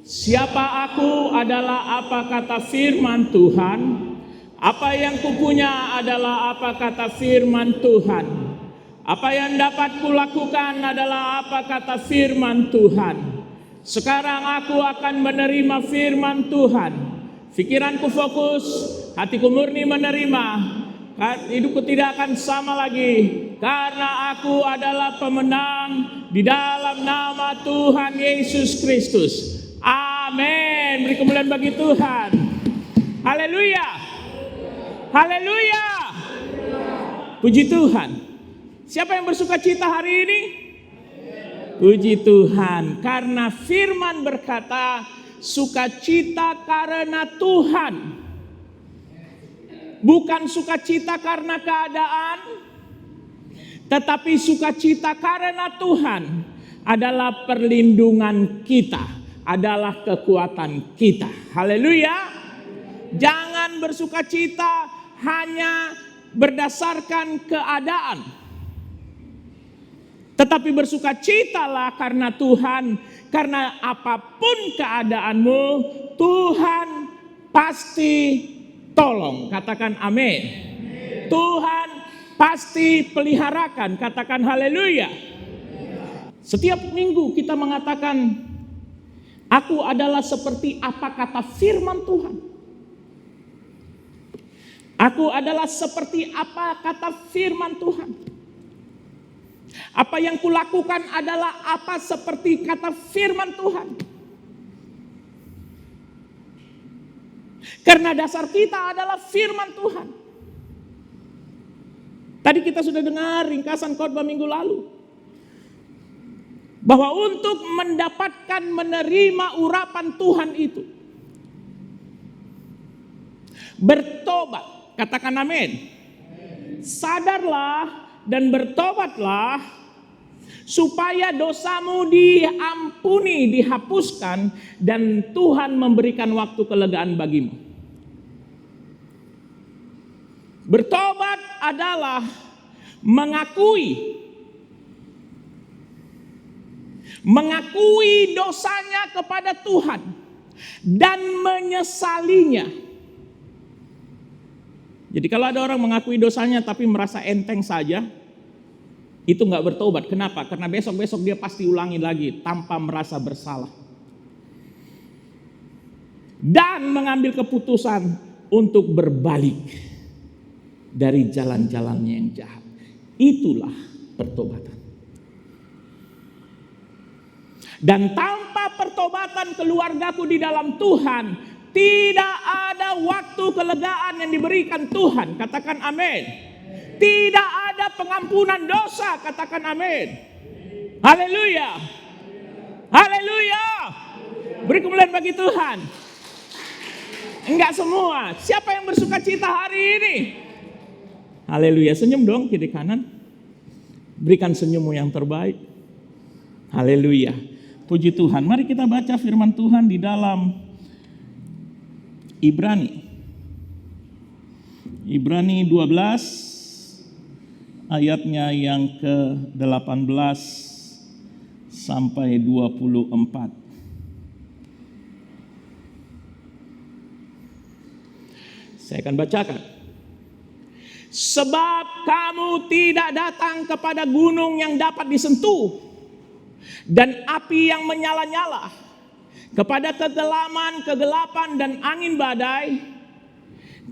Siapa aku adalah apa kata firman Tuhan. Apa yang kupunya adalah apa kata firman Tuhan. Apa yang dapat kulakukan adalah apa kata firman Tuhan. Sekarang aku akan menerima firman Tuhan. Pikiranku fokus, hatiku murni menerima. Hidupku tidak akan sama lagi. Karena aku adalah pemenang di dalam nama Tuhan Yesus Kristus. Amin. Beri kemuliaan bagi Tuhan. Haleluya. Haleluya. Puji Tuhan. Siapa yang bersuka cita hari ini? Puji Tuhan. Karena firman berkata, sukacita karena Tuhan. Bukan sukacita karena keadaan, tetapi sukacita karena Tuhan adalah perlindungan kita. Adalah kekuatan kita. Haleluya. Jangan bersuka cita hanya berdasarkan keadaan. Tetapi bersuka citalah karena Tuhan. Karena apapun keadaanmu, Tuhan pasti tolong. Katakan amin. Tuhan pasti peliharakan. Katakan haleluya. Setiap minggu kita mengatakan, aku adalah seperti apa kata firman Tuhan. Aku adalah seperti apa kata firman Tuhan. Apa yang kulakukan adalah apa seperti kata firman Tuhan. Karena dasar kita adalah firman Tuhan. Tadi kita sudah dengar ringkasan khotbah minggu lalu. Bahwa untuk mendapatkan menerima urapan Tuhan itu, bertobat, katakan amin. Sadarlah dan bertobatlah supaya dosamu diampuni, dihapuskan, dan Tuhan memberikan waktu kelegaan bagimu. Bertobat adalah mengakui dosanya kepada Tuhan dan menyesalinya. Jadi kalau ada orang mengakui dosanya tapi merasa enteng saja, itu nggak bertobat. Kenapa? Karena besok-besok dia pasti ulangi lagi tanpa merasa bersalah. Dan mengambil keputusan untuk berbalik dari jalan-jalannya yang jahat. Itulah pertobatan. Dan tanpa pertobatan keluargaku di dalam Tuhan, tidak ada waktu kelegaan yang diberikan Tuhan. Katakan amin. Tidak ada pengampunan dosa. Katakan amin. Haleluya. Haleluya. Beri kemuliaan bagi Tuhan. Enggak semua. Siapa yang bersuka cita hari ini? Haleluya. Senyum dong kiri kanan. Berikan senyummu yang terbaik. Haleluya. Puji Tuhan. Mari kita baca firman Tuhan di dalam Ibrani 12 ayatnya yang ke-18 sampai 24. Saya akan bacakan. Sebab kamu tidak datang kepada gunung yang dapat disentuh dan api yang menyala-nyala, kepada kegelapan dan angin badai,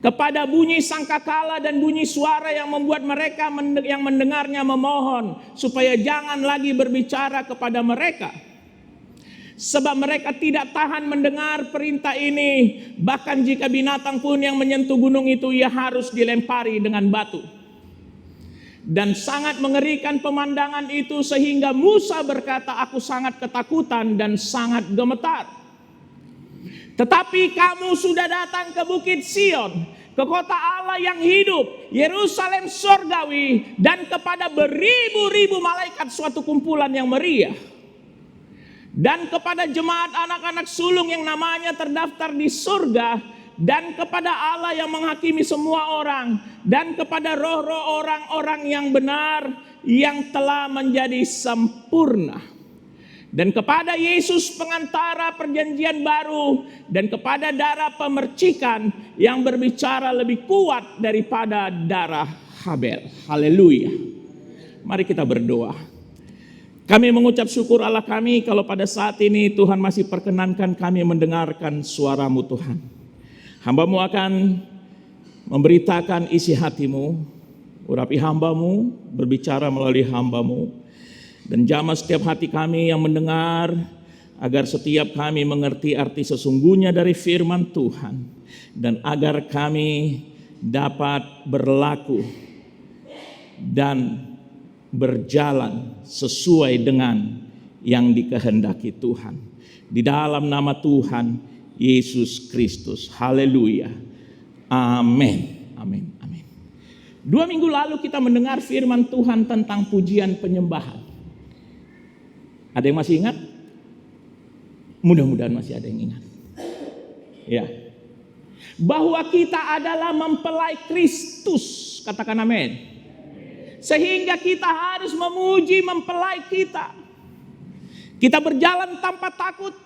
kepada bunyi sangkakala dan bunyi suara yang membuat mereka yang mendengarnya memohon supaya jangan lagi berbicara kepada mereka. Sebab mereka tidak tahan mendengar perintah ini, bahkan jika binatang pun yang menyentuh gunung itu ia harus dilempari dengan batu. Dan sangat mengerikan pemandangan itu sehingga Musa berkata, aku sangat ketakutan dan sangat gemetar. Tetapi kamu sudah datang ke Bukit Sion, ke kota Allah yang hidup, Yerusalem surgawi, dan kepada beribu-ribu malaikat suatu kumpulan yang meriah. Dan kepada jemaat anak-anak sulung yang namanya terdaftar di surga, dan kepada Allah yang menghakimi semua orang, dan kepada roh-roh orang-orang yang benar yang telah menjadi sempurna, dan kepada Yesus pengantara perjanjian baru, dan kepada darah pemercikan yang berbicara lebih kuat daripada darah Habel. Haleluya. Mari kita berdoa. Kami mengucap syukur Allah kami kalau pada saat ini Tuhan masih perkenankan kami mendengarkan suara-Mu Tuhan. Hamba-Mu akan memberitakan isi hati-Mu, urapi hamba-Mu, berbicara melalui hamba-Mu. Dan jamah setiap hati kami yang mendengar, agar setiap kami mengerti arti sesungguhnya dari firman Tuhan. Dan agar kami dapat berlaku dan berjalan sesuai dengan yang dikehendaki Tuhan. Di dalam nama Tuhan Yesus Kristus. Haleluya. Amin. Amin. Amin. 2 minggu lalu kita mendengar firman Tuhan tentang pujian penyembahan. Ada yang masih ingat? Mudah-mudahan masih ada yang ingat. Ya. Bahwa kita adalah mempelai Kristus. Katakan amin. Sehingga kita harus memuji mempelai kita. Kita berjalan tanpa takut.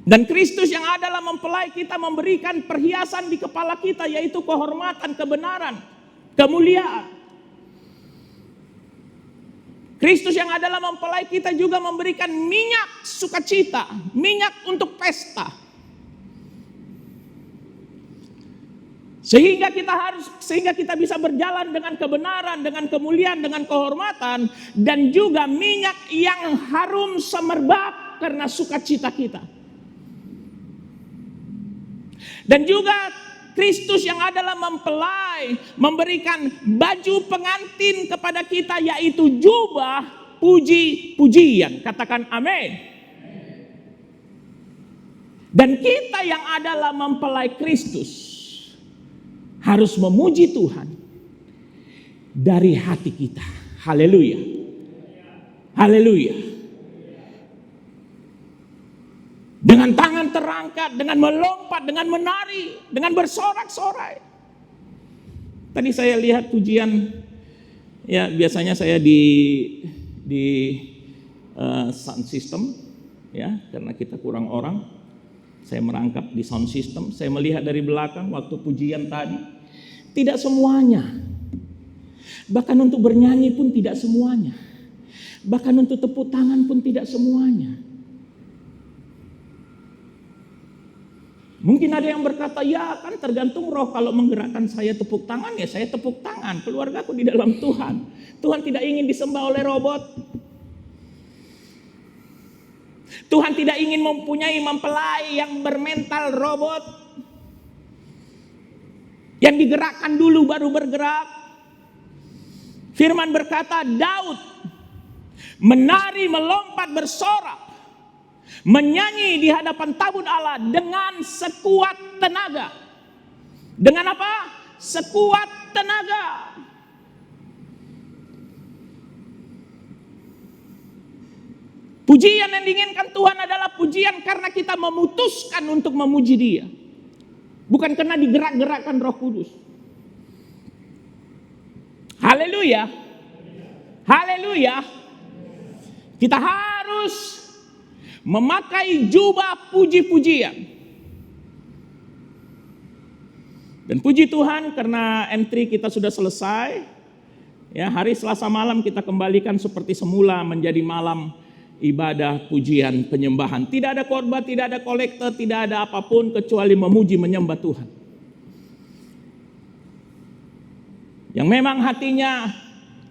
Dan Kristus yang adalah mempelai kita memberikan perhiasan di kepala kita, yaitu kehormatan, kebenaran, kemuliaan. Kristus yang adalah mempelai kita juga memberikan minyak sukacita, minyak untuk pesta. Sehingga kita bisa berjalan dengan kebenaran, dengan kemuliaan, dengan kehormatan, dan juga minyak yang harum semerbak karena sukacita kita. Dan juga Kristus yang adalah mempelai memberikan baju pengantin kepada kita, yaitu jubah puji-pujian. Katakan amin. Dan kita yang adalah mempelai Kristus harus memuji Tuhan dari hati kita. Haleluya. Haleluya. Dengan tangan terangkat, dengan melompat, dengan menari, dengan bersorak-sorai. Tadi saya lihat pujian, ya biasanya saya di sound system, ya karena kita kurang orang, saya merangkap di sound system. Saya melihat dari belakang waktu pujian tadi, tidak semuanya. Bahkan untuk bernyanyi pun tidak semuanya. Bahkan untuk tepuk tangan pun tidak semuanya. Mungkin ada yang berkata, ya kan tergantung roh, kalau menggerakkan saya tepuk tangan, ya saya tepuk tangan. Keluargaku di dalam Tuhan. Tuhan tidak ingin disembah oleh robot. Tuhan tidak ingin mempunyai mempelai yang bermental robot. Yang digerakkan dulu baru bergerak. Firman berkata, Daud menari, melompat, bersorak, menyanyi di hadapan tabut Allah dengan sekuat tenaga. Dengan apa? Sekuat tenaga. Pujian yang diinginkan Tuhan adalah pujian karena kita memutuskan untuk memuji Dia. Bukan karena digerak-gerakkan Roh Kudus. Haleluya. Haleluya. Kita harus memakai jubah puji-pujian. Dan puji Tuhan karena entry kita sudah selesai. Ya, hari Selasa malam kita kembalikan seperti semula menjadi malam ibadah, pujian, penyembahan. Tidak ada korban, tidak ada kolektor, tidak ada apapun kecuali memuji, menyembah Tuhan. Yang memang hatinya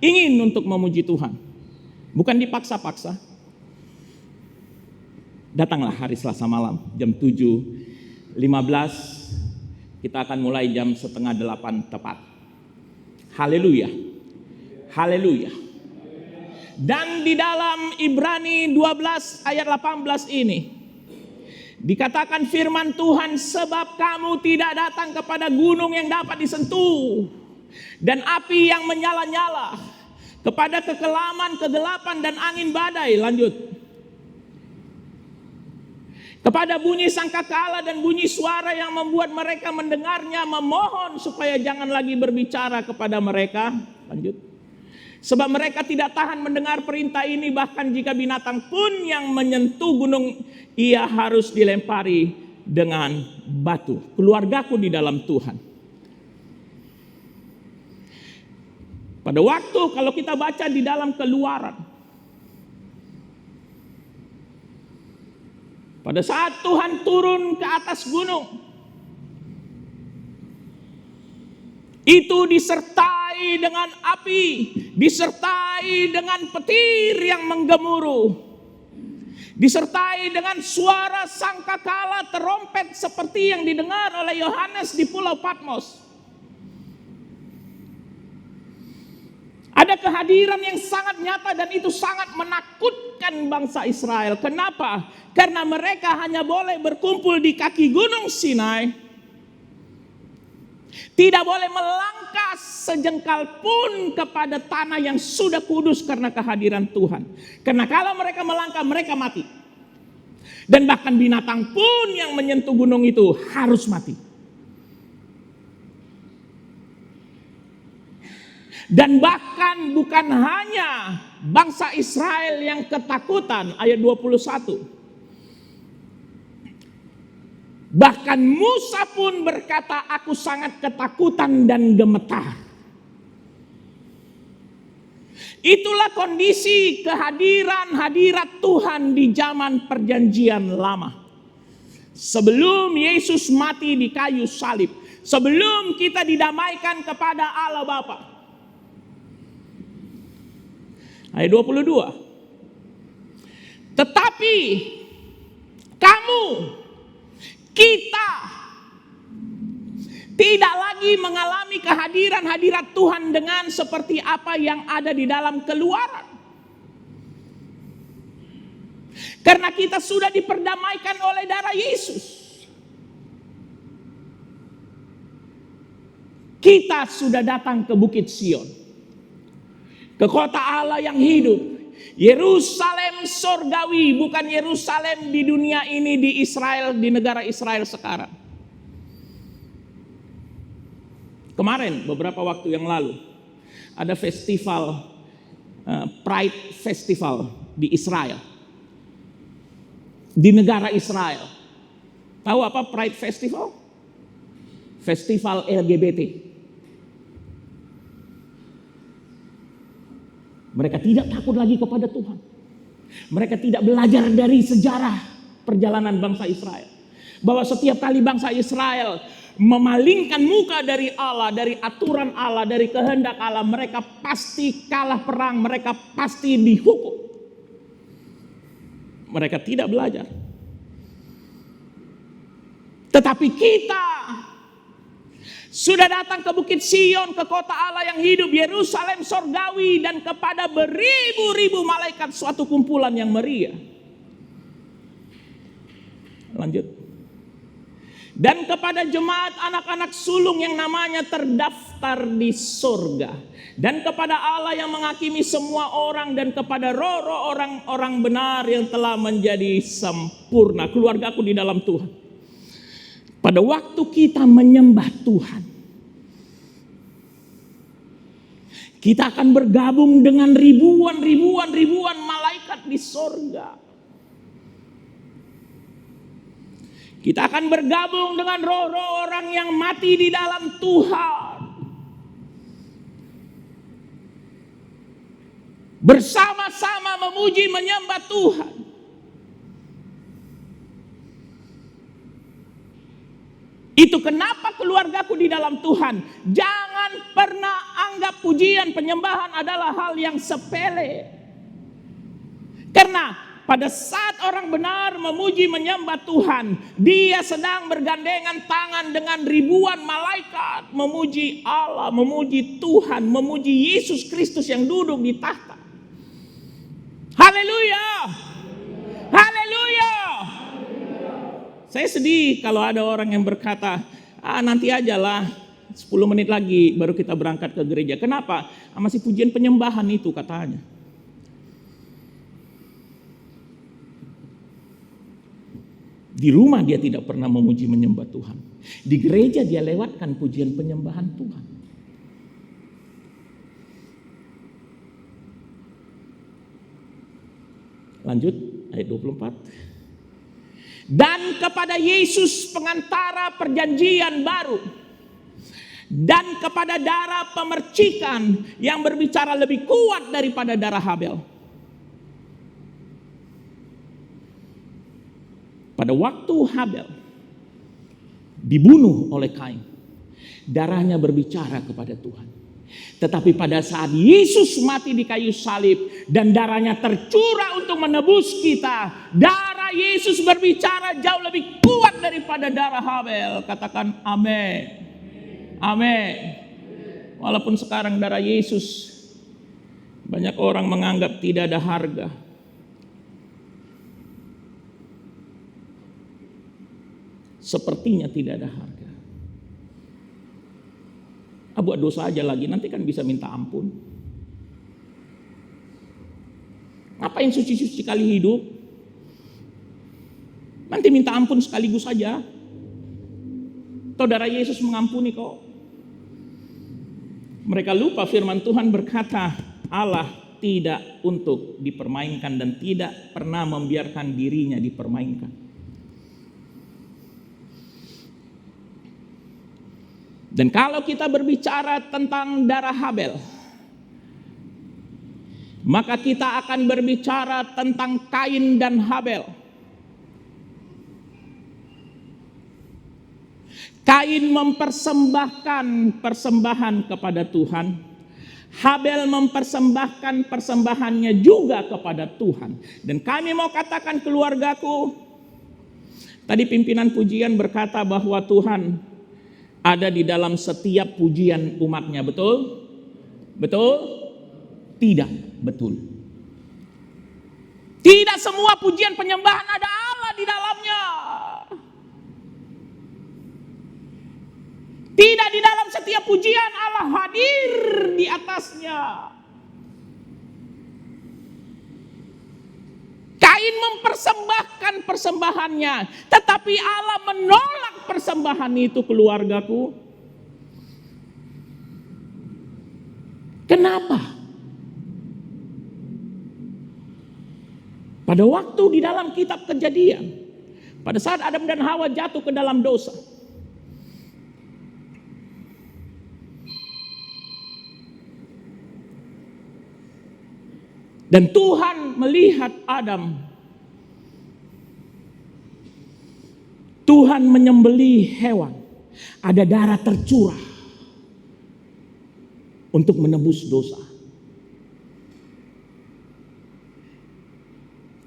ingin untuk memuji Tuhan. Bukan dipaksa-paksa. Datanglah hari Selasa malam jam 7.15. Kita akan mulai jam 7:30 tepat. Haleluya. Haleluya. Dan di dalam Ibrani 12 ayat 18 ini dikatakan firman Tuhan, sebab kamu tidak datang kepada gunung yang dapat disentuh dan api yang menyala-nyala, kepada kekelaman, kegelapan dan angin badai. Lanjut. Kepada bunyi sangkakala dan bunyi suara yang membuat mereka mendengarnya, memohon supaya jangan lagi berbicara kepada mereka. Lanjut. Sebab mereka tidak tahan mendengar perintah ini, bahkan jika binatang pun yang menyentuh gunung, ia harus dilempari dengan batu. Keluargaku di dalam Tuhan. Pada waktu kalau kita baca di dalam Keluaran, pada saat Tuhan turun ke atas gunung, itu disertai dengan api, disertai dengan petir yang menggemuruh, disertai dengan suara sangkakala terompet seperti yang didengar oleh Yohanes di Pulau Patmos. Ada kehadiran yang sangat nyata dan itu sangat menakutkan bangsa Israel. Kenapa? Karena mereka hanya boleh berkumpul di kaki gunung Sinai. Tidak boleh melangkah sejengkal pun kepada tanah yang sudah kudus karena kehadiran Tuhan. Karena kalau mereka melangkah, mereka mati. Dan bahkan binatang pun yang menyentuh gunung itu harus mati. Dan bahkan bukan hanya bangsa Israel yang ketakutan, ayat 21. Bahkan Musa pun berkata, aku sangat ketakutan dan gemetar. Itulah kondisi kehadiran hadirat Tuhan di zaman perjanjian lama. Sebelum Yesus mati di kayu salib. Sebelum kita didamaikan kepada Allah Bapa. Ayat 22. Tetapi kamu, kita tidak lagi mengalami kehadiran hadirat Tuhan dengan seperti apa yang ada di dalam Keluaran. Karena kita sudah diperdamaikan oleh darah Yesus. Kita sudah datang ke Bukit Sion, ke kota Allah yang hidup. Yerusalem sorgawi, bukan Yerusalem di dunia ini, di Israel, di negara Israel sekarang. Kemarin beberapa waktu yang lalu ada festival Pride Festival di Israel, di negara Israel. Tahu apa Pride Festival? Festival LGBT. Mereka tidak takut lagi kepada Tuhan. Mereka tidak belajar dari sejarah perjalanan bangsa Israel. Bahwa setiap kali bangsa Israel memalingkan muka dari Allah, dari aturan Allah, dari kehendak Allah, mereka pasti kalah perang, mereka pasti dihukum. Mereka tidak belajar. Tetapi kita sudah datang ke Bukit Sion, ke kota Allah yang hidup, Yerusalem sorgawi, dan kepada beribu-ribu malaikat, suatu kumpulan yang meriah. Lanjut. Dan kepada jemaat anak-anak sulung yang namanya terdaftar di sorga. Dan kepada Allah yang menghakimi semua orang, dan kepada roh-roh orang-orang benar yang telah menjadi sempurna. Keluargaku di dalam Tuhan. Pada waktu kita menyembah Tuhan, kita akan bergabung dengan ribuan malaikat di sorga. Kita akan bergabung dengan roh-roh orang yang mati di dalam Tuhan. Bersama-sama memuji menyembah Tuhan. Itu kenapa keluargaku di dalam Tuhan, jangan pernah anggap pujian penyembahan adalah hal yang sepele. Karena pada saat orang benar memuji menyembah Tuhan, dia sedang bergandengan tangan dengan ribuan malaikat, memuji Allah, memuji Tuhan, memuji Yesus Kristus yang duduk di tahta. Haleluya! Haleluya! Saya sedih kalau ada orang yang berkata, nanti ajalah 10 menit lagi baru kita berangkat ke gereja. Kenapa? Masih pujian penyembahan itu katanya. Di rumah dia tidak pernah memuji menyembah Tuhan. Di gereja dia lewatkan pujian penyembahan Tuhan. Lanjut ayat 24. Dan kepada Yesus pengantara perjanjian baru, dan kepada darah pemercikan yang berbicara lebih kuat daripada darah Habel. Pada waktu Habel dibunuh oleh Kain, darahnya berbicara kepada Tuhan. Tetapi pada saat Yesus mati di kayu salib dan darahnya tercurah untuk menebus kita, darah Yesus berbicara jauh lebih kuat daripada darah Habel. Katakan amin. Amin. Walaupun sekarang darah Yesus banyak orang menganggap tidak ada harga. Sepertinya tidak ada harga. Buat dosa aja lagi, nanti kan bisa minta ampun. Ngapain suci-suci kali hidup? Nanti minta ampun sekaligus saja. Saudara Yesus mengampuni kok. Mereka lupa firman Tuhan berkata, Allah tidak untuk dipermainkan dan tidak pernah membiarkan dirinya dipermainkan. Dan kalau kita berbicara tentang darah Habel, maka kita akan berbicara tentang Kain dan Habel. Kain mempersembahkan persembahan kepada Tuhan. Habel mempersembahkan persembahannya juga kepada Tuhan. Dan kami mau katakan keluargaku, tadi pimpinan pujian berkata bahwa Tuhan ada di dalam setiap pujian umatnya, betul? Betul? Tidak betul. Tidak semua pujian penyembahan ada Allah di dalamnya. Tidak di dalam setiap pujian Allah hadir di atasnya. Kain mempersembahkan persembahannya, tetapi Allah menolak persembahan itu, keluargaku. Kenapa? Pada waktu di dalam kitab Kejadian, pada saat Adam dan Hawa jatuh ke dalam dosa, dan Tuhan melihat Adam, Tuhan menyembelih hewan, ada darah tercurah untuk menebus dosa.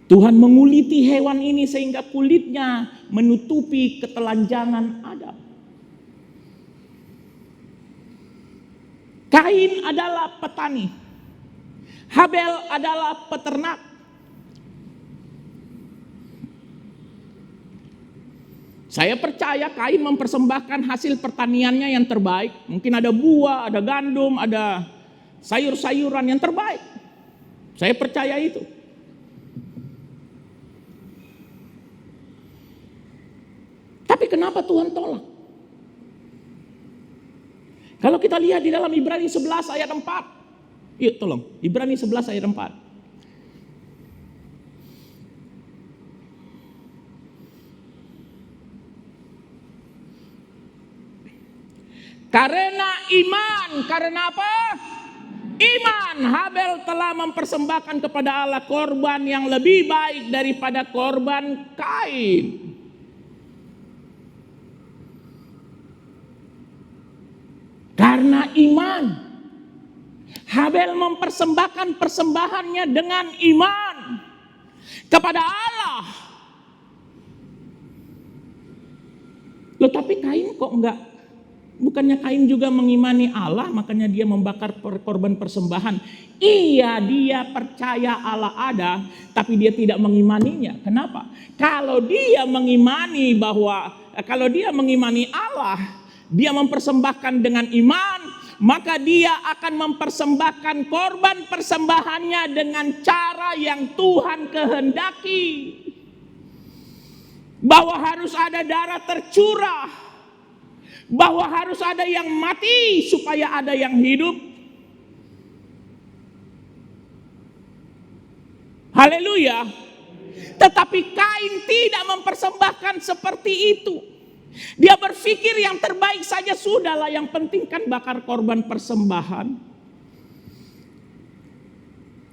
Tuhan menguliti hewan ini sehingga kulitnya menutupi ketelanjangan Adam. Kain adalah petani, Habel adalah peternak. Saya percaya Kain mempersembahkan hasil pertaniannya yang terbaik. Mungkin ada buah, ada gandum, ada sayur-sayuran yang terbaik. Saya percaya itu. Tapi kenapa Tuhan tolak? Kalau kita lihat di dalam Ibrani 11 ayat 4. Yuk tolong, Ibrani 11 ayat 4. Karena iman, karena apa? Iman, Habel telah mempersembahkan kepada Allah korban yang lebih baik daripada korban Kain. Karena iman, Habel mempersembahkan persembahannya dengan iman kepada Allah. Loh, tapi Kain kok enggak? Bukannya Kain juga mengimani Allah, makanya dia membakar korban persembahan. Iya, dia percaya Allah ada, tapi dia tidak mengimaninya. Kenapa? Kalau dia mengimani Allah, dia mempersembahkan dengan iman, maka dia akan mempersembahkan korban persembahannya dengan cara yang Tuhan kehendaki. Bahwa harus ada darah tercurah, bahwa harus ada yang mati supaya ada yang hidup. Haleluya. Tetapi Kain tidak mempersembahkan seperti itu. Dia berpikir yang terbaik saja sudahlah, yang penting kan bakar korban persembahan.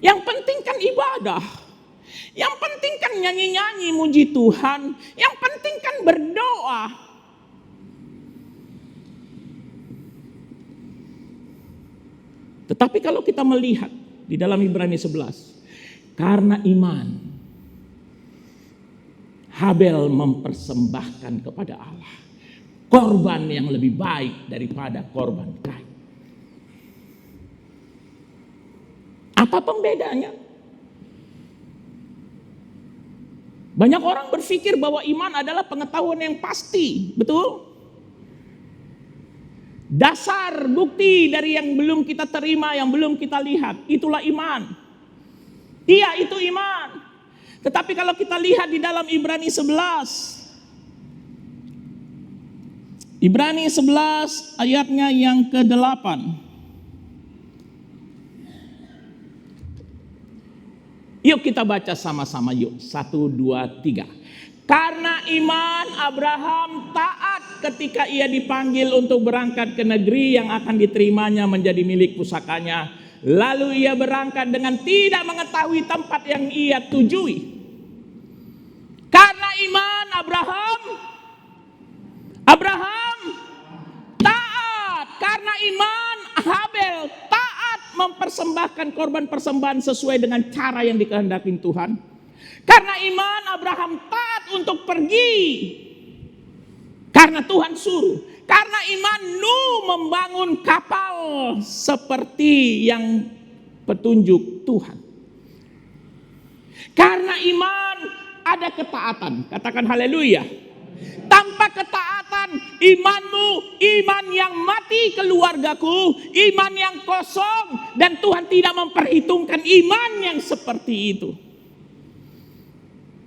Yang penting kan ibadah. Yang penting kan nyanyi-nyanyi muji Tuhan. Yang penting kan berdoa. Tetapi kalau kita melihat di dalam Ibrani 11, karena iman Habel mempersembahkan kepada Allah korban yang lebih baik daripada korban Kain. Apa pembedanya? Banyak orang berpikir bahwa iman adalah pengetahuan yang pasti, betul? Dasar bukti dari yang belum kita terima, yang belum kita lihat, itulah iman. Iya, itu iman. Tetapi kalau kita lihat di dalam Ibrani 11. Ibrani 11 ayatnya yang ke-8. Yuk kita baca sama-sama yuk. 1, 2, 3. Karena iman Abraham taat ketika ia dipanggil untuk berangkat ke negeri yang akan diterimanya menjadi milik pusakanya. Lalu ia berangkat dengan tidak mengetahui tempat yang ia tujui. Karena iman Abraham taat. Karena iman Habel taat mempersembahkan korban persembahan sesuai dengan cara yang dikehendaki Tuhan. Karena iman Abraham taat untuk pergi karena Tuhan suruh. Karena iman Nuh membangun kapal seperti yang petunjuk Tuhan. Karena iman ada ketaatan. Katakan haleluya. Tanpa ketaatan imanmu, iman yang mati keluargaku, iman yang kosong, dan Tuhan tidak memperhitungkan iman yang seperti itu.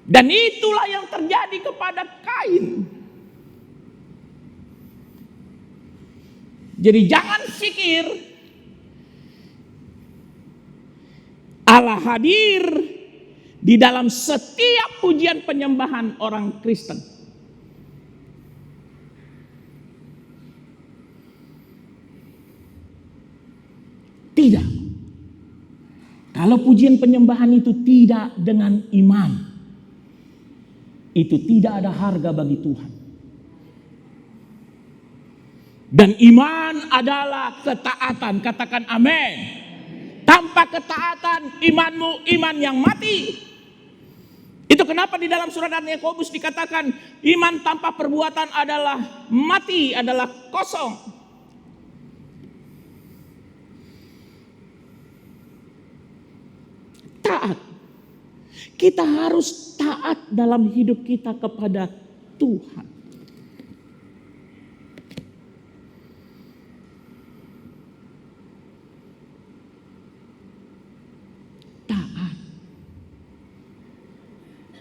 Dan itulah yang terjadi kepada Kain. Jadi jangan pikir Allah hadir di dalam setiap pujian penyembahan orang Kristen. Tidak. Kalau pujian penyembahan itu tidak dengan iman, itu tidak ada harga bagi Tuhan. Dan iman adalah ketaatan. Katakan amin. Tanpa ketaatan imanmu iman yang mati. Itu kenapa di dalam surat Yakobus dikatakan iman tanpa perbuatan adalah mati, adalah kosong. Taat. Kita harus taat dalam hidup kita kepada Tuhan.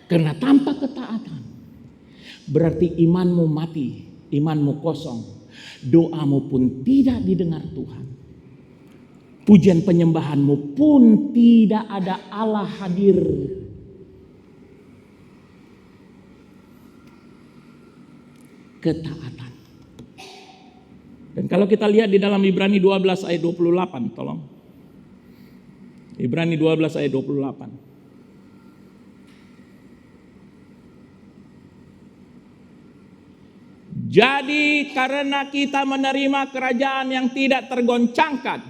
Karena tanpa ketaatan berarti imanmu mati, imanmu kosong, doamu pun tidak didengar Tuhan. Pujian penyembahanmu pun tidak ada Allah hadir. Ketaatan. Dan kalau kita lihat di dalam Ibrani 12 ayat 28, tolong. Ibrani 12 ayat 28. Jadi karena kita menerima kerajaan yang tidak tergoncangkan.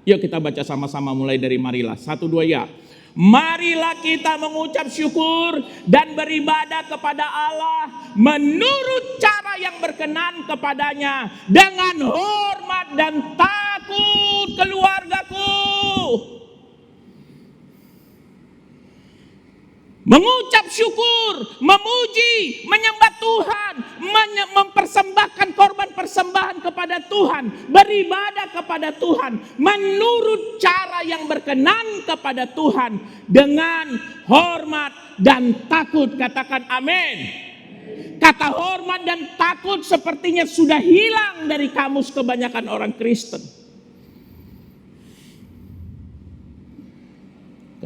Yuk kita baca sama-sama mulai dari marilah. 1, 2 ya. Marilah kita mengucap syukur dan beribadah kepada Allah menurut cara yang berkenan kepadanya. Dengan hormat dan takut keluargaku. Mengucap syukur, memuji, menyembah Tuhan, mempersembahkan korban persembahan kepada Tuhan, beribadah kepada Tuhan, menurut cara yang berkenan kepada Tuhan, dengan hormat dan takut. Katakan amin. Kata hormat dan takut sepertinya sudah hilang dari kamus kebanyakan orang Kristen.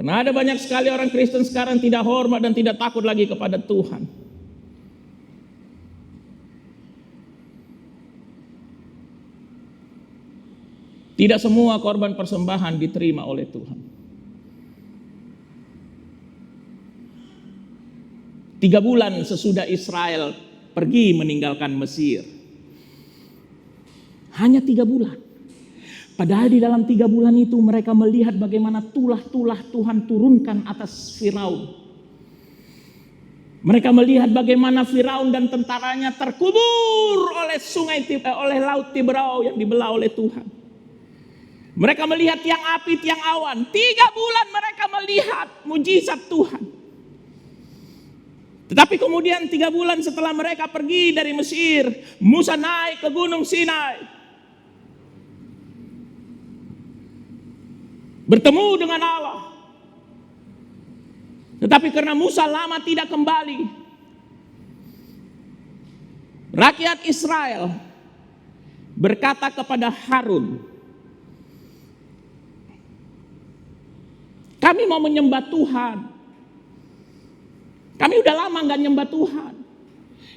Karena ada banyak sekali orang Kristen sekarang tidak hormat dan tidak takut lagi kepada Tuhan. Tidak semua korban persembahan diterima oleh Tuhan. 3 bulan sesudah Israel pergi meninggalkan Mesir. Hanya 3 bulan. Padahal di dalam 3 bulan itu mereka melihat bagaimana tulah-tulah Tuhan turunkan atas Firaun. Mereka melihat bagaimana Firaun dan tentaranya terkubur oleh laut Tiberau yang dibelah oleh Tuhan. Mereka melihat tiang api, tiang awan. 3 bulan mereka melihat mujizat Tuhan. Tetapi kemudian 3 bulan setelah mereka pergi dari Mesir, Musa naik ke Gunung Sinai. Bertemu dengan Allah. Tetapi karena Musa lama tidak kembali, rakyat Israel berkata kepada Harun, kami mau menyembah Tuhan. Kami udah lama gak nyembah Tuhan.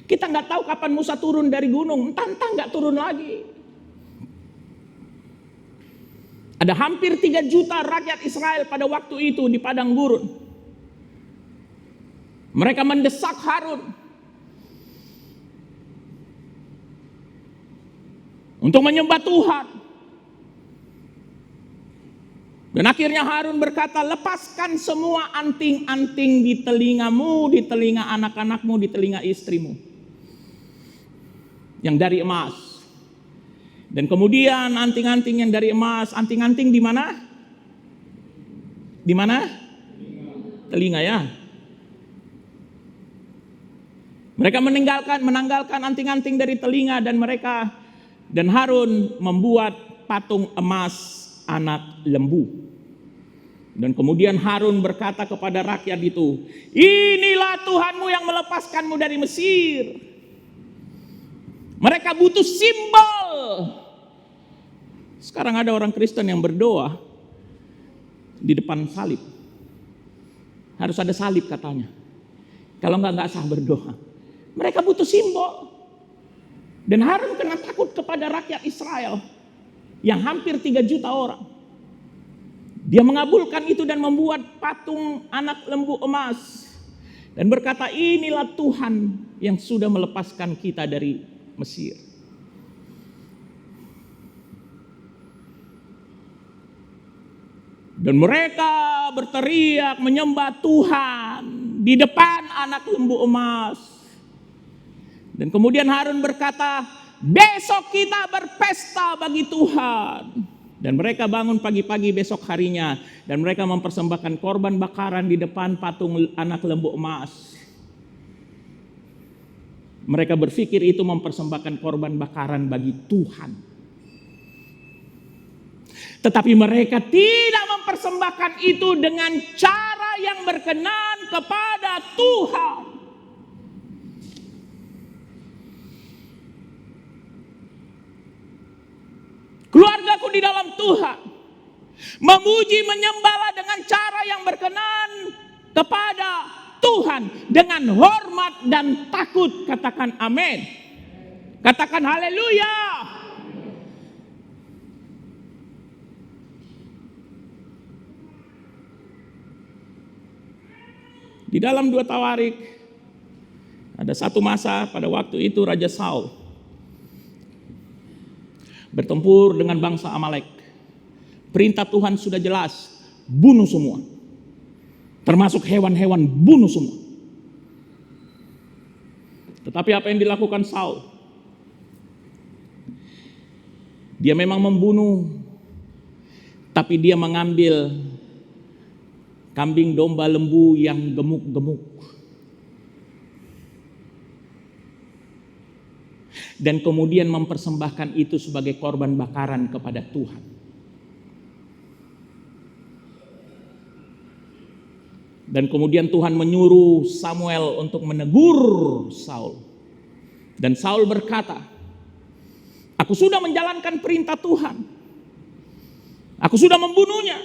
Kita gak tahu kapan Musa turun dari gunung. Entah gak turun lagi. Ada hampir 3 juta rakyat Israel pada waktu itu di padang gurun. Mereka mendesak Harun untuk menyembah Tuhan. Dan akhirnya Harun berkata, lepaskan semua anting-anting di telingamu, di telinga anak-anakmu, di telinga istrimu. Yang dari emas. Dan kemudian anting-anting yang dari emas, anting-anting di mana? Di mana? Telinga ya. Mereka menanggalkan anting-anting dari telinga dan Harun membuat patung emas anak lembu. Dan kemudian Harun berkata kepada rakyat itu, inilah Tuhanmu yang melepaskanmu dari Mesir. Mereka butuh simbol. Sekarang ada orang Kristen yang berdoa di depan salib. Harus ada salib katanya. Kalau enggak sah berdoa. Mereka butuh simbol. Dan Harun kena takut kepada rakyat Israel yang hampir 3 juta orang. Dia mengabulkan itu dan membuat patung anak lembu emas. Dan berkata, inilah Tuhan yang sudah melepaskan kita dari Mesir. Dan mereka berteriak menyembah Tuhan di depan anak lembu emas. Dan kemudian Harun berkata, besok kita berpesta bagi Tuhan. Dan mereka bangun pagi-pagi besok harinya. Dan mereka mempersembahkan korban bakaran di depan patung anak lembu emas. Mereka berpikir itu mempersembahkan korban bakaran bagi Tuhan. Tetapi mereka tidak mempersembahkan itu dengan cara yang berkenan kepada Tuhan. Keluargaku di dalam Tuhan memuji menyembahlah dengan cara yang berkenan kepada Tuhan dengan hormat dan takut. Katakan amin. Katakan haleluya. Di dalam 2 Tawarik ada satu masa pada waktu itu Raja Saul bertempur dengan bangsa Amalek. Perintah Tuhan sudah jelas, bunuh semua. Termasuk hewan-hewan, bunuh semua. Tetapi apa yang dilakukan Saul? Dia memang membunuh, tapi dia mengambil kambing, domba, lembu yang gemuk-gemuk. Dan kemudian mempersembahkan itu sebagai korban bakaran kepada Tuhan. Dan kemudian Tuhan menyuruh Samuel untuk menegur Saul. Dan Saul berkata, aku sudah menjalankan perintah Tuhan. Aku sudah membunuhnya.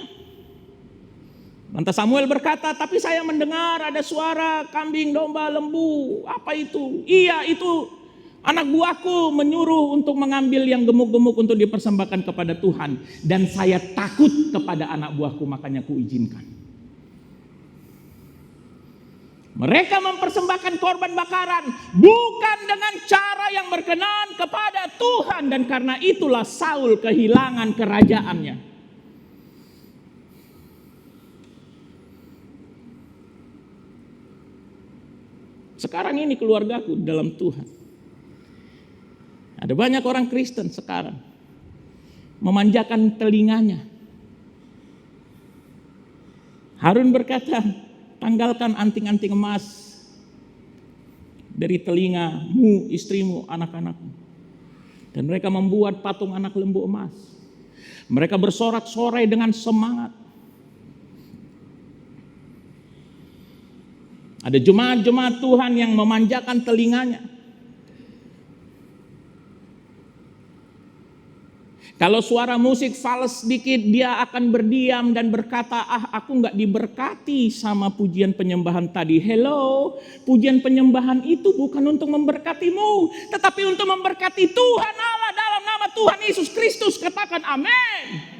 Lantas Samuel berkata, tapi saya mendengar ada suara kambing, domba, lembu. Apa itu? Iya, itu anak buahku menyuruh untuk mengambil yang gemuk-gemuk untuk dipersembahkan kepada Tuhan. Dan saya takut kepada anak buahku, makanya kuizinkan. Mereka mempersembahkan korban bakaran bukan dengan cara yang berkenan kepada Tuhan. Dan karena itulah Saul kehilangan kerajaannya. Sekarang ini keluargaku dalam Tuhan. Ada banyak orang Kristen sekarang memanjakan telinganya. Harun berkata, tanggalkan anting-anting emas dari telingamu, istrimu, anak-anakmu. Dan mereka membuat patung anak lembu emas. Mereka bersorak-sorai dengan semangat. Ada jemaat-jemaat Tuhan yang memanjakan telinganya. Kalau suara musik fals sedikit, dia akan berdiam dan berkata, aku gak diberkati sama pujian penyembahan tadi. Hello, pujian penyembahan itu bukan untuk memberkatimu, tetapi untuk memberkati Tuhan Allah dalam nama Tuhan Yesus Kristus. Katakan amin.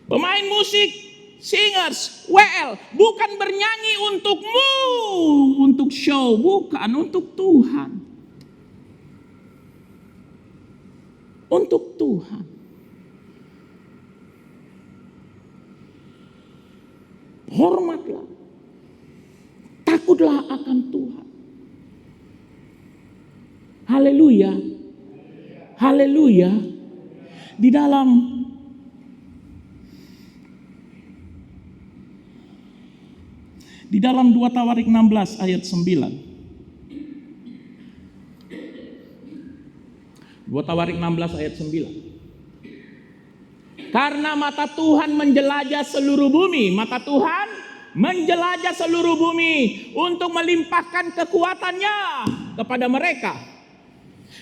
Pemain musik, singers, WL, bukan bernyanyi untukmu, untuk show, bukan, untuk Tuhan. Untuk Tuhan. Hormatlah, takutlah akan Tuhan. Haleluya. Haleluya. Di dalam Di dalam 2 Tawarik 16 ayat 9. 2 Tawarik 16 ayat 9. Karena mata Tuhan menjelajah seluruh bumi. Mata Tuhan menjelajah seluruh bumi untuk melimpahkan kekuatannya kepada mereka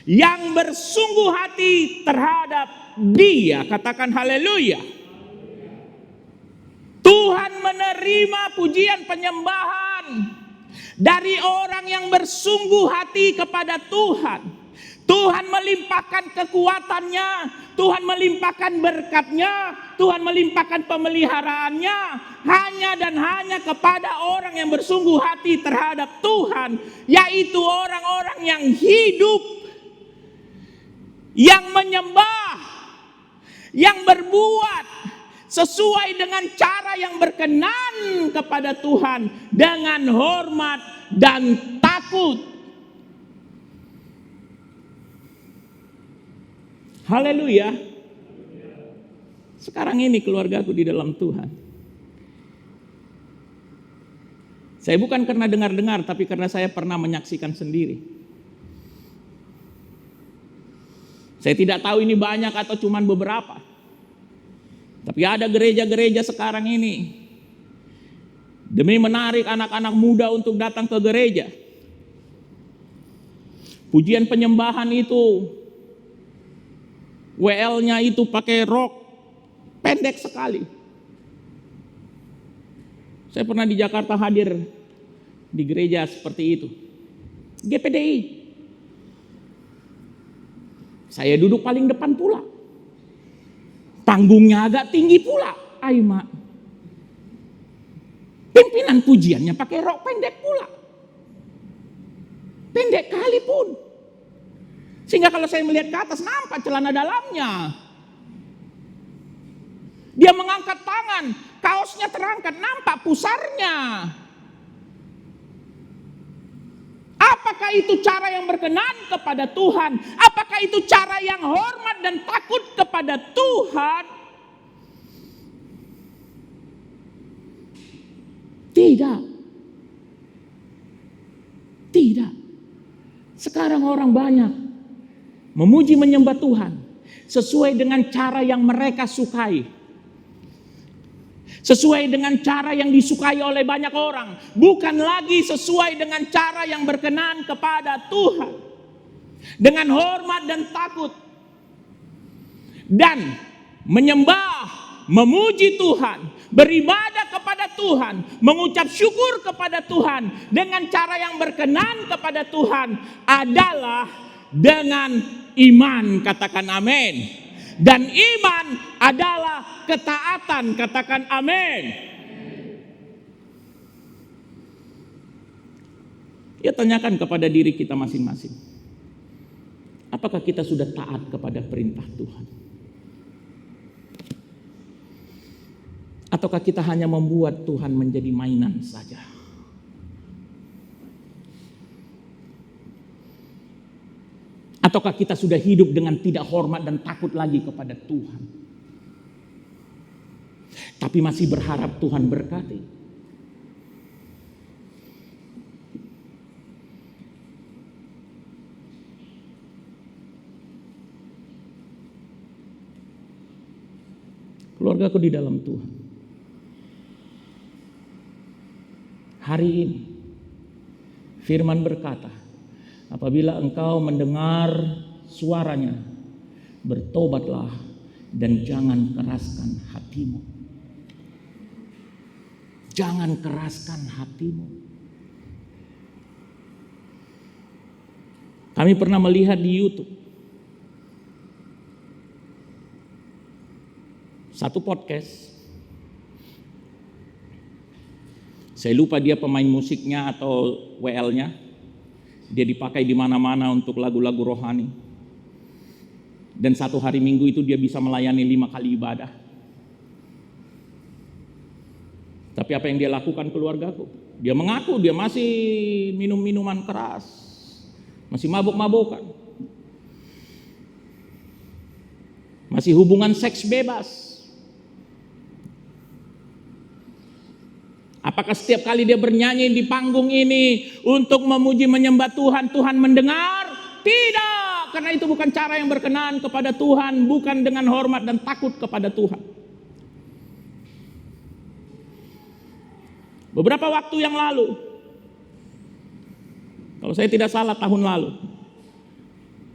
yang bersungguh hati terhadap Dia. Katakan haleluya. Tuhan menerima pujian penyembahan dari orang yang bersungguh hati kepada Tuhan. Tuhan melimpahkan kekuatannya, Tuhan melimpahkan berkatnya, Tuhan melimpahkan pemeliharaannya hanya dan hanya kepada orang yang bersungguh hati terhadap Tuhan, yaitu orang-orang yang hidup, yang menyembah, yang berbuat sesuai dengan cara yang berkenan kepada Tuhan dengan hormat dan takut. Haleluya. Sekarang ini keluargaku di dalam Tuhan. Saya bukan karena dengar-dengar, tapi karena saya pernah menyaksikan sendiri. Saya tidak tahu ini banyak atau cuma beberapa. Tapi ada gereja-gereja sekarang ini, demi menarik anak-anak muda untuk datang ke gereja, pujian penyembahan itu, WL-nya itu pakai rok pendek sekali. Saya pernah di Jakarta hadir di gereja seperti itu, GPDI. Saya duduk paling depan pula. Panggungnya agak tinggi pula. Mak. Pimpinan pujiannya pakai rok pendek pula. Pendek kali pun. Sehingga kalau saya melihat ke atas nampak celana dalamnya. Dia mengangkat tangan, kaosnya terangkat, nampak pusarnya. Apakah itu cara yang berkenan kepada Tuhan? Apakah itu cara yang hormat dan takut kepada Tuhan? Tidak. Tidak. Sekarang orang banyak memuji menyembah Tuhan sesuai dengan cara yang mereka sukai. Sesuai dengan cara yang disukai oleh banyak orang. Bukan lagi sesuai dengan cara yang berkenan kepada Tuhan. Dengan hormat dan takut. dan menyembah, memuji Tuhan, beribadah kepada Tuhan, mengucap syukur kepada Tuhan dengan cara yang berkenan kepada Tuhan adalah dengan iman. Katakan amin. Dan iman adalah ketaatan. Katakan amin. Ya, tanyakan kepada diri kita masing-masing. Apakah kita sudah taat kepada perintah Tuhan? Ataukah kita hanya membuat Tuhan menjadi mainan saja? Ataukah kita sudah hidup dengan tidak hormat dan takut lagi kepada Tuhan? Tapi masih berharap Tuhan berkati. Keluargaku di dalam Tuhan. Hari ini firman berkata, apabila engkau mendengar suaranya, bertobatlah dan jangan keraskan hatimu. Jangan keraskan hatimu. Kami pernah melihat di YouTube satu podcast. Saya lupa dia pemain musiknya atau WL-nya. Dia dipakai di mana-mana untuk lagu-lagu rohani. Dan satu hari Minggu itu dia bisa melayani 5 kali ibadah. Tapi apa yang dia lakukan keluargaku? Dia mengaku dia masih minum minuman keras. Masih mabuk-mabukan. Masih hubungan seks bebas. Apakah setiap kali dia bernyanyi di panggung ini untuk memuji menyembah Tuhan, Tuhan mendengar? Tidak, karena itu bukan cara yang berkenan kepada Tuhan, bukan dengan hormat dan takut kepada Tuhan. Beberapa waktu yang lalu, kalau saya tidak salah tahun lalu,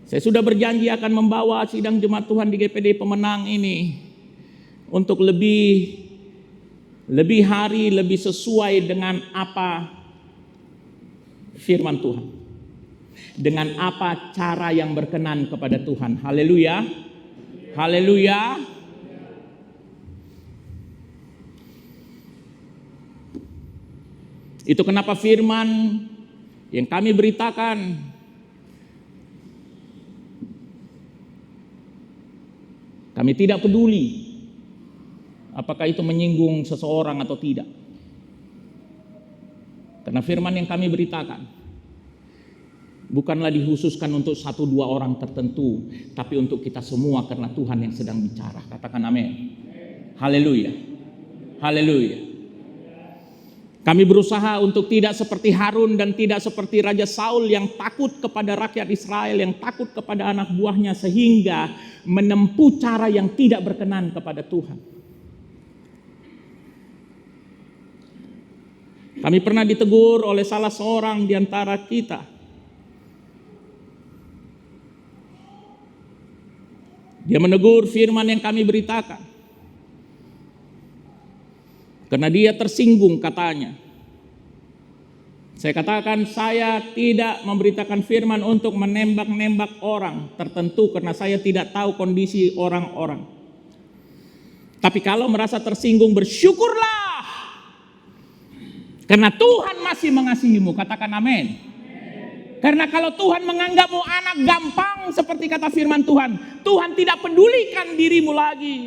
saya sudah berjanji akan membawa sidang jemaat Tuhan di GPD Pemenang ini untuk lebih hari, lebih sesuai dengan apa firman Tuhan. Dengan apa cara yang berkenan kepada Tuhan. Haleluya. Haleluya. Itu kenapa firman yang kami beritakan kami tidak peduli apakah itu menyinggung seseorang atau tidak. Karena firman yang kami beritakan bukanlah dikhususkan untuk 1-2 orang tertentu, tapi untuk kita semua karena Tuhan yang sedang bicara. Katakan amin. Haleluya. Haleluya. Kami berusaha untuk tidak seperti Harun dan tidak seperti Raja Saul yang takut kepada rakyat Israel, yang takut kepada anak buahnya sehingga menempuh cara yang tidak berkenan kepada Tuhan. Kami pernah ditegur oleh salah seorang di antara kita. Dia menegur firman yang kami beritakan. Karena dia tersinggung katanya. Saya katakan saya tidak memberitakan firman untuk menembak-nembak orang tertentu karena saya tidak tahu kondisi orang-orang. Tapi kalau merasa tersinggung bersyukurlah. Karena Tuhan masih mengasihimu. Katakan amin. Karena kalau Tuhan menganggapmu anak gampang seperti kata firman Tuhan, Tuhan tidak pedulikan dirimu lagi.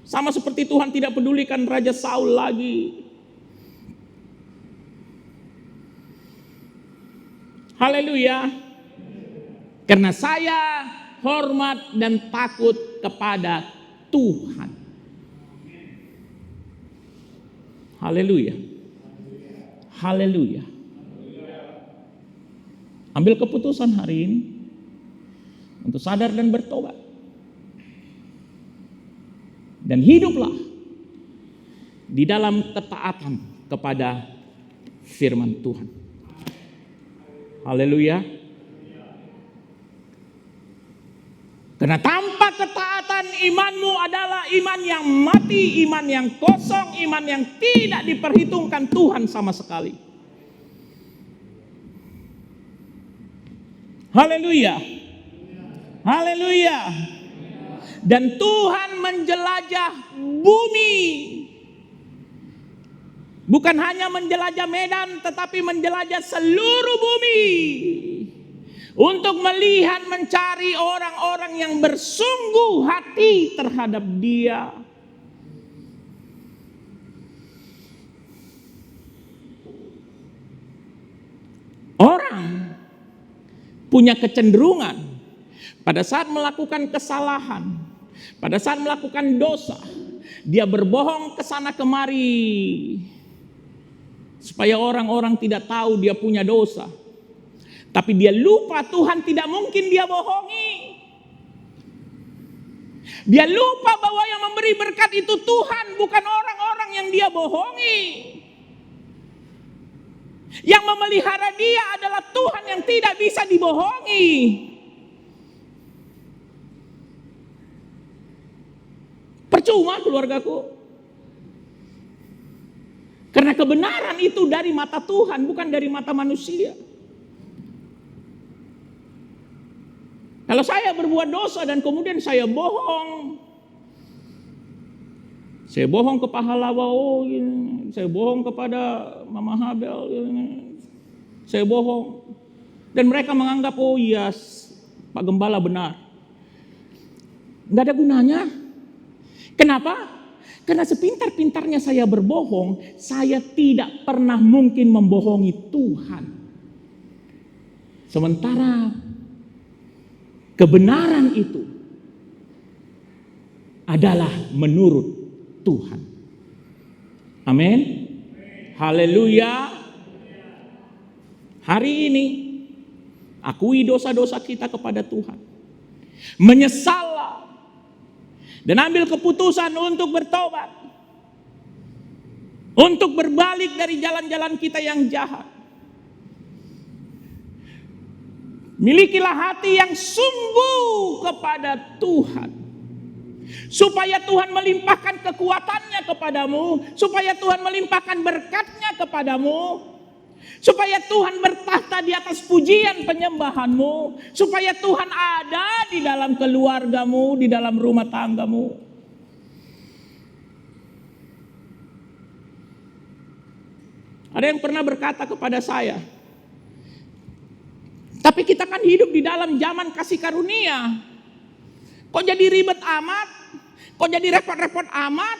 Sama seperti Tuhan tidak pedulikan Raja Saul lagi. Haleluya. Karena saya hormat dan takut kepada Tuhan. Haleluya. Haleluya. Ambil keputusan hari ini untuk sadar dan bertobat. Dan hiduplah di dalam ketaatan kepada firman Tuhan. Haleluya. Karena tanpa ketaatan imanmu adalah iman yang mati, iman yang kosong, iman yang tidak diperhitungkan Tuhan sama sekali. Haleluya. Haleluya. Dan Tuhan menjelajah bumi. Bukan hanya menjelajah Medan, tetapi menjelajah seluruh bumi. Untuk melihat, mencari orang-orang yang bersungguh hati terhadap Dia. Orang punya kecenderungan pada saat melakukan kesalahan, pada saat melakukan dosa, dia berbohong ke sana kemari supaya orang-orang tidak tahu dia punya dosa. Tapi dia lupa Tuhan tidak mungkin dia bohongi. Dia lupa bahwa yang memberi berkat itu Tuhan, bukan orang-orang yang dia bohongi. Yang memelihara dia adalah Tuhan yang tidak bisa dibohongi. Percuma keluargaku. Karena kebenaran itu dari mata Tuhan, bukan dari mata manusia. Kalau saya berbuat dosa dan kemudian saya bohong ke pahlawan, saya bohong kepada Mama Habel, saya bohong. Dan mereka menganggap, oh iya Pak Gembala benar. Nggak ada gunanya. Kenapa? Karena sepintar-pintarnya saya berbohong, saya tidak pernah mungkin membohongi Tuhan. Sementara kebenaran itu adalah menurut Tuhan. Amin. Haleluya. Hari ini akui dosa-dosa kita kepada Tuhan. Menyesallah dan ambil keputusan untuk bertobat. Untuk berbalik dari jalan-jalan kita yang jahat. Milikilah hati yang sungguh kepada Tuhan. Supaya Tuhan melimpahkan kekuatannya kepadamu. Supaya Tuhan melimpahkan berkatnya kepadamu. Supaya Tuhan bertahta di atas pujian penyembahanmu. Supaya Tuhan ada di dalam keluargamu, di dalam rumah tanggamu. Ada yang pernah berkata kepada saya, tapi kita kan hidup di dalam zaman kasih karunia. Kok jadi ribet amat? Kok jadi repot-repot amat?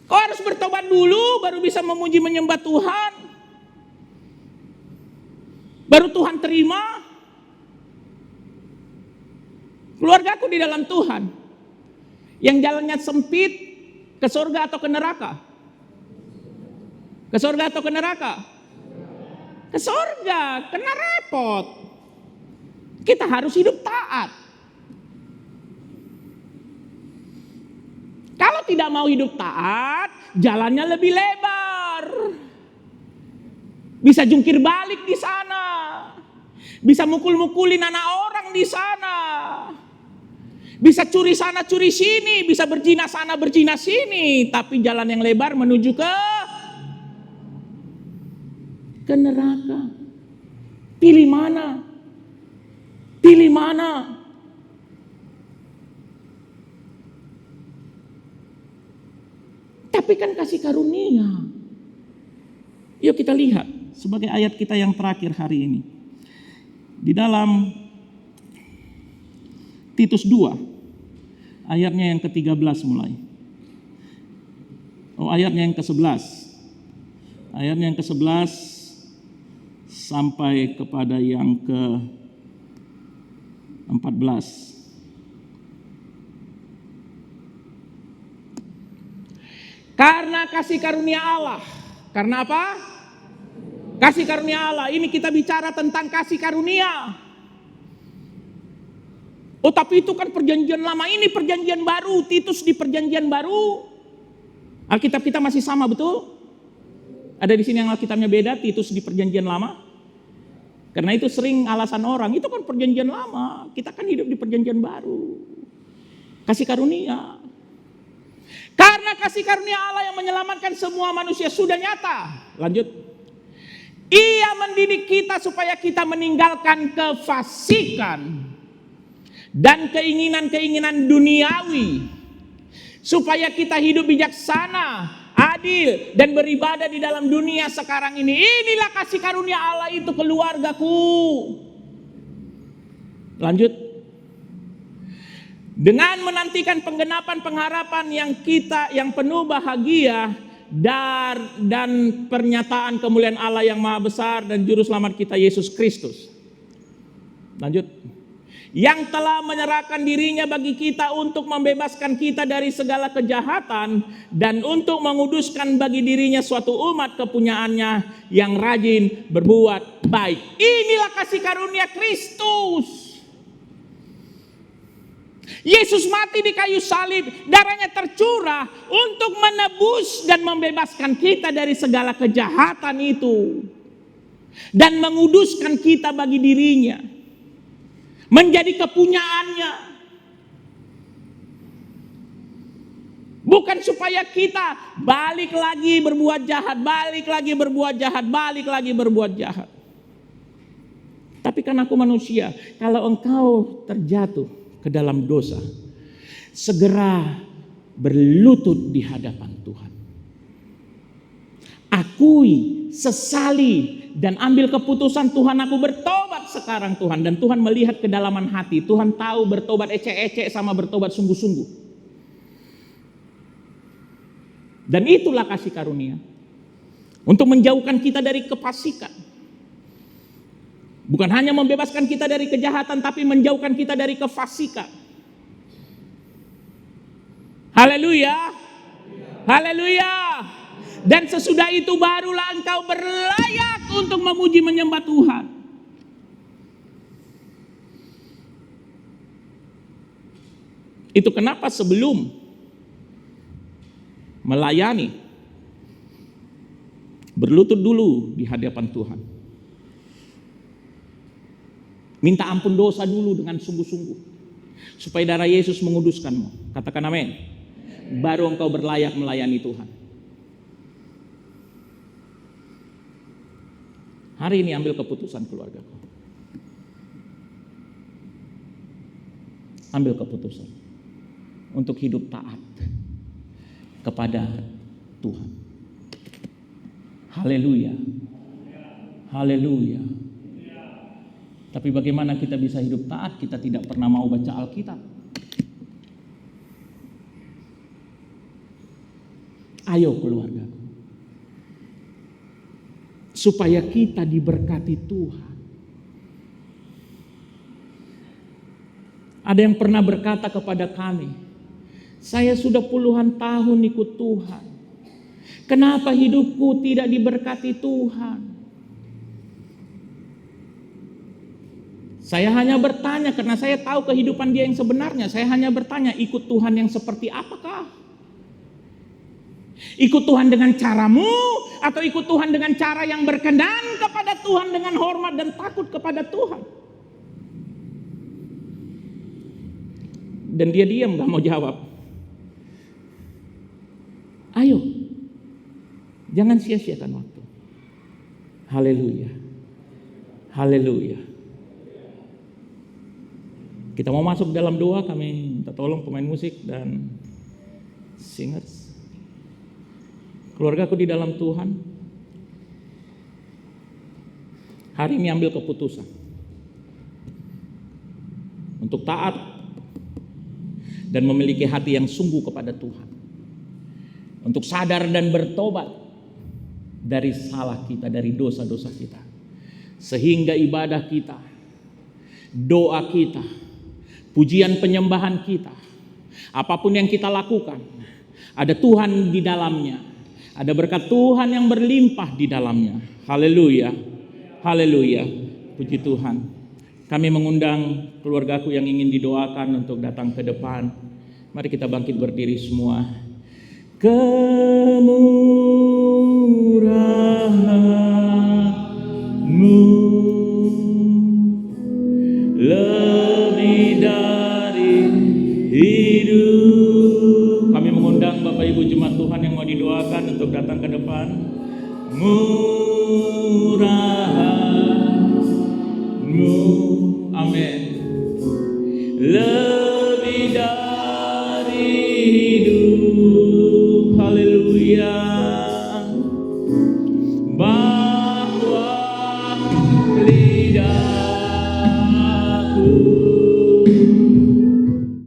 Kok harus bertobat dulu baru bisa memuji menyembah Tuhan? Baru Tuhan terima? Keluargaku di dalam Tuhan, yang jalannya sempit, ke surga atau ke neraka? Ke surga atau ke neraka? Ke surga, kena repot. Kita harus hidup taat. Kalau tidak mau hidup taat, jalannya lebih lebar. Bisa jungkir balik di sana. Bisa mukul-mukulin anak orang di sana. Bisa curi sana, curi sini. Bisa berzina sana, berzina sini. Tapi jalan yang lebar menuju ke neraka. Pilih mana? Pilih mana? Tapi kan kasih karunia. Yuk kita lihat sebagai ayat kita yang terakhir hari ini. Di dalam Titus 2 ayatnya yang ke-13 mulai. Ayatnya yang ke-11. Ayatnya yang ke-11 sampai kepada yang ke-14. Karena kasih karunia Allah. Karena apa? Kasih karunia Allah. Ini kita bicara tentang kasih karunia. Oh tapi itu kan perjanjian lama, ini perjanjian baru. Titus di perjanjian baru. Alkitab kita masih sama, betul? Ada di sini yang Alkitabnya beda, Titus di perjanjian lama? Karena itu sering alasan orang, itu kan perjanjian lama, kita kan hidup di perjanjian baru. Kasih karunia. Karena kasih karunia Allah yang menyelamatkan semua manusia sudah nyata. Lanjut. Ia mendidik kita supaya kita meninggalkan kefasikan dan keinginan-keinginan duniawi. Supaya kita hidup bijaksana, adil, dan beribadah di dalam dunia sekarang ini. Inilah kasih karunia Allah itu, keluargaku. Lanjut. Dengan menantikan penggenapan pengharapan yang penuh bahagia dan pernyataan kemuliaan Allah yang maha besar dan juru selamat kita Yesus Kristus. Lanjut. Yang telah menyerahkan dirinya bagi kita untuk membebaskan kita dari segala kejahatan dan untuk menguduskan bagi dirinya suatu umat kepunyaannya yang rajin berbuat baik. Inilah kasih karunia Kristus. Yesus mati di kayu salib, darahnya tercurah untuk menebus dan membebaskan kita dari segala kejahatan itu dan menguduskan kita bagi dirinya, menjadi kepunyaannya. Bukan supaya kita balik lagi berbuat jahat, balik lagi berbuat jahat, balik lagi berbuat jahat. Tapi kan aku manusia, kalau engkau terjatuh ke dalam dosa, segera berlutut di hadapan Tuhan. Akui, sesali, dan ambil keputusan, Tuhan aku bertobat sekarang Tuhan. Dan Tuhan melihat kedalaman hati. Tuhan tahu bertobat ecek-ecek sama bertobat sungguh-sungguh. Dan itulah kasih karunia. Untuk menjauhkan kita dari kefasikan. Bukan hanya membebaskan kita dari kejahatan, tapi menjauhkan kita dari kefasikan. Haleluya. Haleluya. Dan sesudah itu barulah engkau berlayak untuk memuji menyembah Tuhan. Itu kenapa sebelum melayani, berlutut dulu di hadapan Tuhan. Minta ampun dosa dulu dengan sungguh-sungguh. Supaya darah Yesus menguduskanmu. Katakan amin. Baru engkau berlayak melayani Tuhan. Hari ini ambil keputusan keluargaku. Ambil keputusan. Untuk hidup taat kepada Tuhan. Haleluya. Haleluya. Tapi bagaimana kita bisa hidup taat? Kita tidak pernah mau baca Alkitab. Ayo keluarga. Supaya kita diberkati Tuhan. Ada yang pernah berkata kepada kami, saya sudah puluhan tahun ikut Tuhan. Kenapa hidupku tidak diberkati Tuhan? Saya hanya bertanya karena saya tahu kehidupan dia yang sebenarnya. Saya hanya bertanya, ikut Tuhan yang seperti apakah? Ikut Tuhan dengan caramu atau ikut Tuhan dengan cara yang berkenan kepada Tuhan dengan hormat dan takut kepada Tuhan? Dan dia diam, gak mau jawab. Ayo, jangan sia-siakan waktu. Haleluya. Haleluya. Kita mau masuk dalam doa, kami minta tolong pemain musik dan singers. Keluargaku di dalam Tuhan, hari ini ambil keputusan untuk taat dan memiliki hati yang sungguh kepada Tuhan. Untuk sadar dan bertobat dari salah kita, dari dosa-dosa kita. Sehingga ibadah kita, doa kita, pujian penyembahan kita, apapun yang kita lakukan, ada Tuhan di dalamnya. Ada berkat Tuhan yang berlimpah di dalamnya. Haleluya. Haleluya. Puji Tuhan. Kami mengundang keluargaku yang ingin didoakan untuk datang ke depan. Mari kita bangkit berdiri semua. Kemurahan-Mu hidup. Kami mengundang Bapak Ibu Jemaat Tuhan yang mau didoakan untuk datang ke depan. Murahanmu, amin. Lebih dari hidup, haleluya.